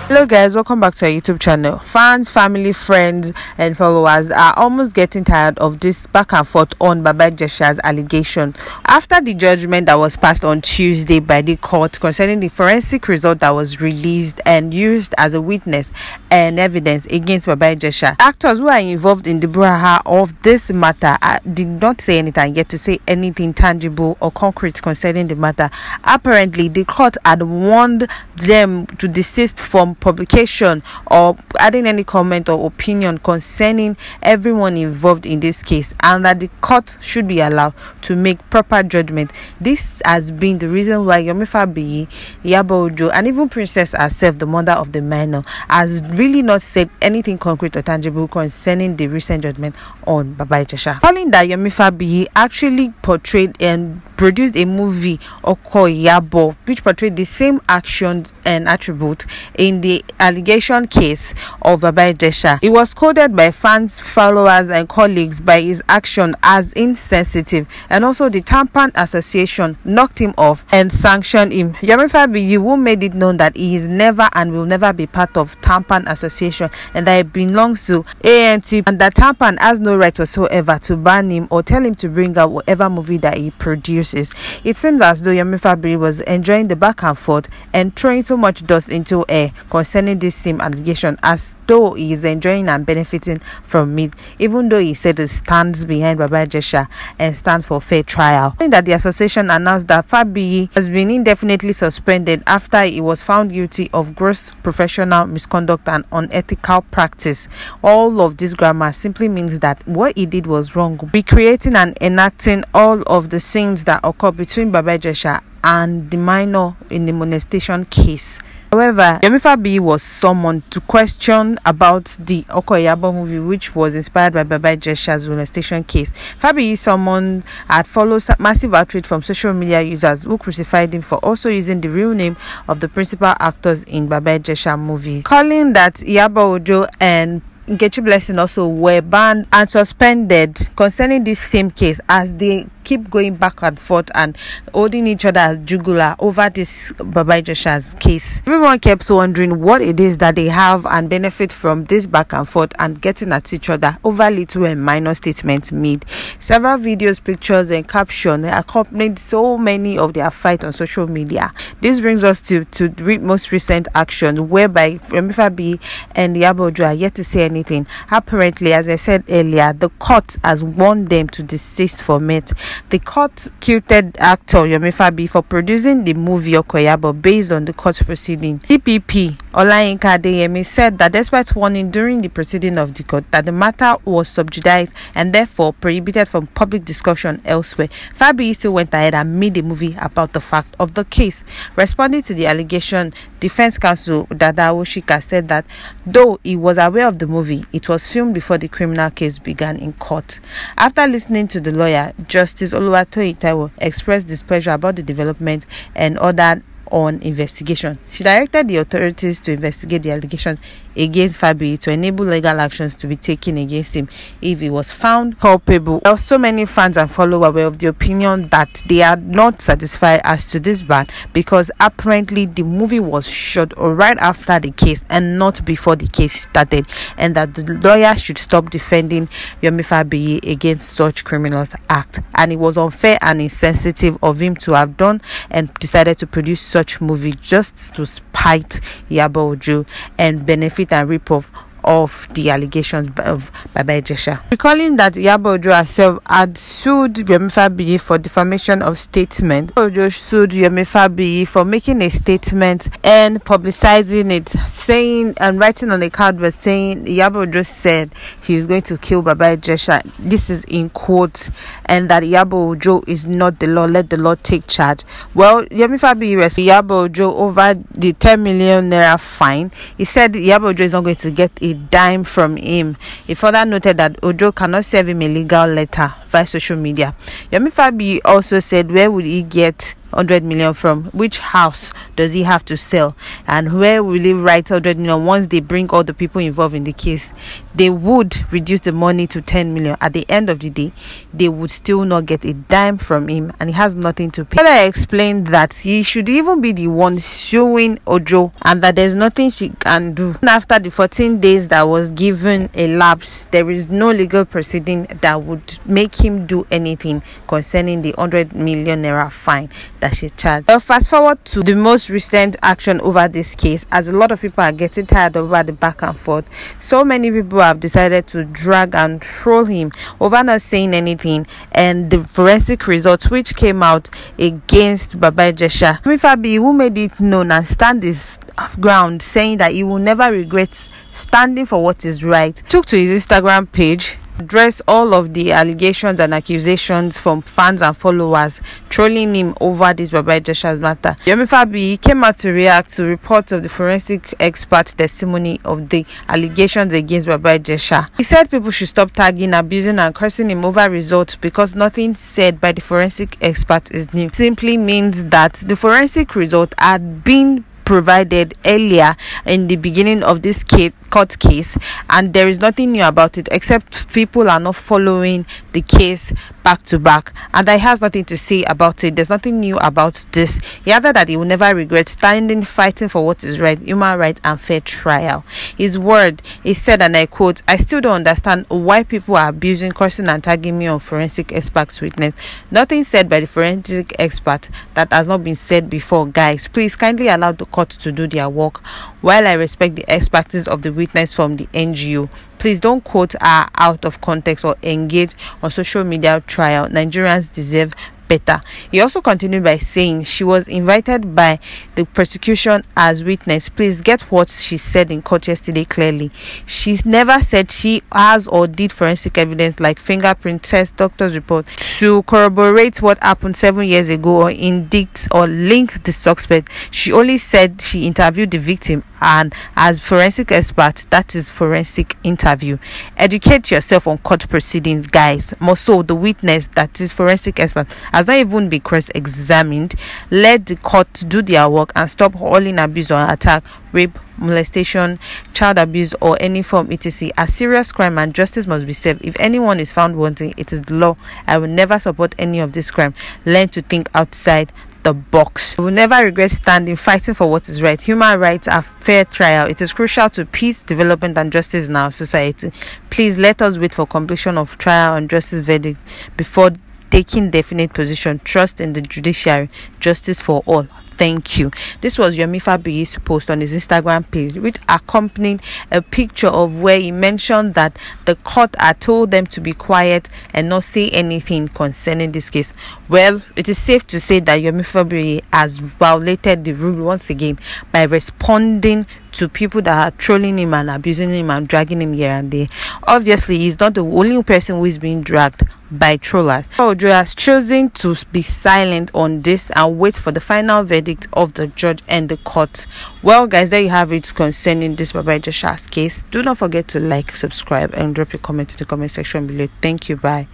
Hello guys, welcome back to our YouTube channel. Fans, family, friends and followers are almost getting tired of this back and forth on Baba Ijesha's allegation. After the judgment that was passed on Tuesday by the court concerning the forensic result that was released and used as a witness and evidence against Baba Ijesha, actors who are involved in the brouhaha of this matter did not say anything yet to say anything tangible or concrete concerning the matter. Apparently, the court had warned them to desist from publication or adding any comment or opinion concerning everyone involved in this case, and that the court should be allowed to make proper judgment. This has been the reason why Yomi Fabiyi, Iyabo Ojo, and even Princess herself, the mother of the minor, has really not said anything concrete or tangible concerning the recent judgment on Baba Ijesha. Calling that Yomi Fabiyi actually portrayed and produced a movie Oko Iyabo, which portrayed the same actions and attributes in the allegation case of Baba Ijesha. It was coded by fans, followers and colleagues by his action as insensitive, and also the Tampan Association knocked him off and sanctioned him. Yomi Fabiyi, who made it known that he is never and will never be part of Tampan Association and that it belongs to ANT, and that Tampan has no right whatsoever to ban him or tell him to bring out whatever movie that he produces. It seems as though Yomi Fabiyi was enjoying the back and forth and throwing so much dust into air concerning this same allegation, as though he is enjoying and benefiting from it, even though he said he stands behind Baba Ijesha and stands for fair trial. That the association announced that Fabiyi has been indefinitely suspended after he was found guilty of gross professional misconduct and unethical practice. All of this grammar simply means that what he did was wrong, recreating and enacting all of the scenes that occurred between Baba Ijesha and the minor in the molestation case. However, Yomi Fabiyi was summoned to question about the Oko Iyabo movie, which was inspired by Baba Ijesha's molestation case. Fabiyi summoned had followed massive outrage from social media users who crucified him for also using the real name of the principal actors in Baba Ijesha movies, calling that Iyabo Ojo and Nkechi Blessing also were banned and suspended concerning this same case, as they keep going back and forth and holding each other as jugular over this Baba Ijesha's case. Everyone kept wondering what it is that they have and benefit from this back and forth and getting at each other over little and minor statements made. Several videos, pictures and captions accompanied so many of their fight on social media. This brings us to the most recent action, whereby Yomi Fabiyi and Iyabo Ojo are yet to say anything. Apparently, as I said earlier, the court has warned them to desist from it. The court quoted actor Yomi Fabiyi for producing the movie Oko Iyabo based on the court proceeding. DPP Olayinka Adeyemi said that despite warning during the proceeding of the court that the matter was subjudiced and therefore prohibited from public discussion elsewhere, Fabiyi still went ahead and made a movie about the fact of the case. Responding to the allegation, defense counsel Dada Oshika said that though he was aware of the movie, it was filmed before the criminal case began in court. After listening to the lawyer, Justice Oluwatoyin Taiwo expressed displeasure about the development and ordered on investigation. She directed the authorities to investigate the allegations against Fabiyi to enable legal actions to be taken against him if he was found culpable. Also, many fans and followers were of the opinion that they are not satisfied as to this ban, because apparently the movie was shot right after the case and not before the case started, and that the lawyer should stop defending Yomi Fabiyi against such criminal act, and it was unfair and insensitive of him to have done and decided to produce such movie just to spite Iyabo Ojo and benefit and rip off the allegations of Baba Ijesha. Recalling that Iyabo Ojo herself had sued Yomi Fabiyi for defamation of statement. Ojo sued Yomi Fabiyi for making a statement and publicizing it, saying and writing on a card was saying Iyabo Ojo said he is going to kill Baba Ijesha. This is in quotes, and that Iyabo Ojo is not the law, let the law take charge. Well, Yomi Fabiyi was Iyabo Ojo over the 10 million naira fine. He said Iyabo Ojo is not going to get a dime from him. He further noted that Ojo cannot serve him a legal letter via social media. Yomi Fabiyi also said, where would he get 100 million from? Which house does he have to sell? And where will he write 100 million once they bring all the people involved in the case? They would reduce the money to 10 million. At the end of the day, they would still not get a dime from him, and he has nothing to pay. I explained that he should even be the one suing Ojo, and that there's nothing she can do. After the 14 days that was given a lapse, there is no legal proceeding that would make him do anything concerning the 100 million naira fine that she charged. Well, fast forward to the most recent action over this case, as a lot of people are getting tired over the back and forth. So many people have decided to drag and troll him over not saying anything, and the forensic results which came out against Baba Ijesha. Yomi Fabiyi, who made it known and stand his ground, saying that he will never regret standing for what is right, took to his Instagram page, address all of the allegations and accusations from fans and followers trolling him over this Baba Ijesha's matter. Yomi Fabiyi came out to react to reports of the forensic expert testimony of the allegations against Baba Ijesha. He said people should stop tagging, abusing and cursing him over results because nothing said by the forensic expert is new. It simply means that the forensic result had been provided earlier in the beginning of this court case, and there is nothing new about it except people are not following the case back to back, and he has nothing to say about it. There's nothing new about this. He added that he will never regret standing, fighting for what is right, human rights and fair trial. His word, he said, and I quote, "I still don't understand why people are abusing, cursing and tagging me on forensic expert's witness. Nothing said by the forensic expert that has not been said before. Guys, please kindly allow the court to do their work. While I respect the expertise of the witness from the NGO, please don't quote her out of context or engage on social media trial. Nigerians deserve better." He also continued by saying she was invited by the prosecution as witness. Please get what she said in court yesterday clearly. She's never said she has or did forensic evidence like fingerprint test, doctor's report to corroborate what happened 7 years ago or indict or link the suspect. She only said she interviewed the victim, and as forensic expert, that is forensic interview. Educate yourself on court proceedings, guys. More so, the witness, that is forensic expert, has not even been cross-examined. Let the court do their work and stop hurling abuse or attack, rape, molestation, child abuse or any form etc. A serious crime and justice must be served. If anyone is found wanting, it is the law. I will never support any of this crime. Learn to think outside the box. We will never regret standing, fighting for what is right. Human rights are fair trial. It is crucial to peace, development and justice in our society. Please let us wait for completion of trial and justice verdict before taking definite position. Trust in the judiciary. Justice for all. Thank you. This was Yomi Fabiyi's post on his Instagram page, which accompanied a picture of where he mentioned that the court had told them to be quiet and not say anything concerning this case. Well, it is safe to say that Yomi Fabiyi has violated the rule once again by responding to people that are trolling him and abusing him and dragging him here and there. Obviously, he's not the only person who is being dragged by trollers. Ojo has chosen to be silent on this and wait for the final verdict of the judge and the court. Well, guys, there you have it concerning this Baba Ijesha's case. Do not forget to like, subscribe and drop your comment in the comment section below. Thank you. Bye.